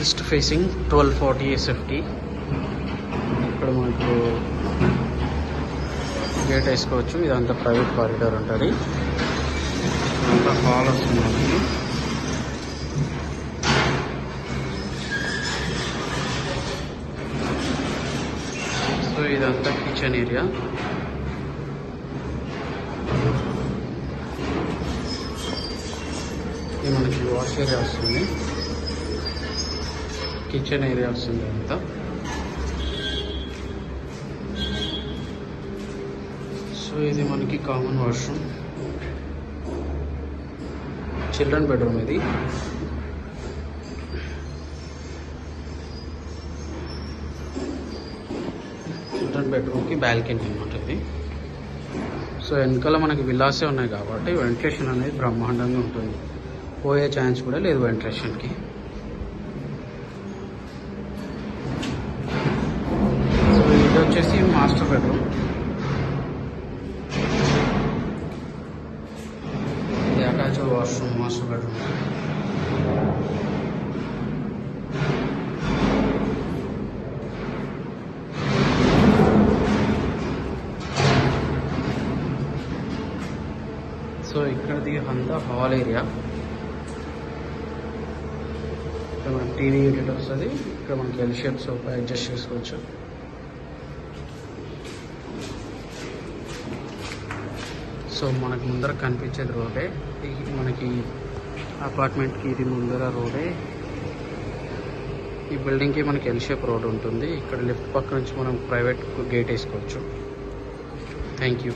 East facing 1240 SFT. ఇక్కడ మనకు gate వేసుకోవచ్చు. ఇదంతా ప్రైవేట్ కారిడార్ ఉంటుంది. ఇదంతా హాల్ వస్తుంది మనకి. సో ఇదంతా కిచెన్ ఏరియా. ఇది మనకి వాష్ ఏరియా వస్తుంది, కిచెన్ ఏరియా వస్తుంది అంతా. సో ఇది మనకి కామన్ వాష్రూమ్, చిల్డ్రన్ బెడ్రూమ్. ఇది చిల్డ్రన్ బెడ్రూమ్కి బాల్కనీ అనమాట ఇది. సో వెనకాల మనకి విల్లాసే ఉన్నాయి కాబట్టి వెంటిలేషన్ అనేది బ్రహ్మాండంగా ఉంటుంది. పోయే ఛాన్స్ కూడా లేదు వెంటిలేషన్కి. సో ఇది వచ్చేసి మాస్టర్ బెడ్రూమ్. ఇది attach washroom master bedroom. So ఇక్కడది అంతా హాల్ ఏరియా. ఇక్కడ మనకి టీవీ యూనిట్ వస్తుంది. ఇక్కడ మనకి ఎల్ షేప్ సోఫా అడ్జస్ట్ చేసుకోవచ్చు. సో మనకి ముందర కనిపించేది రోడే. మనకి అపార్ట్మెంట్కి ఇది ముందర రోడే. ఈ బిల్డింగ్కి మనకి ఎల్ షేప్ రోడ్ ఉంటుంది. ఇక్కడ లెఫ్ట్ పక్క నుంచి మనం ప్రైవేట్ గేట్ వేసుకోవచ్చు. Thank you.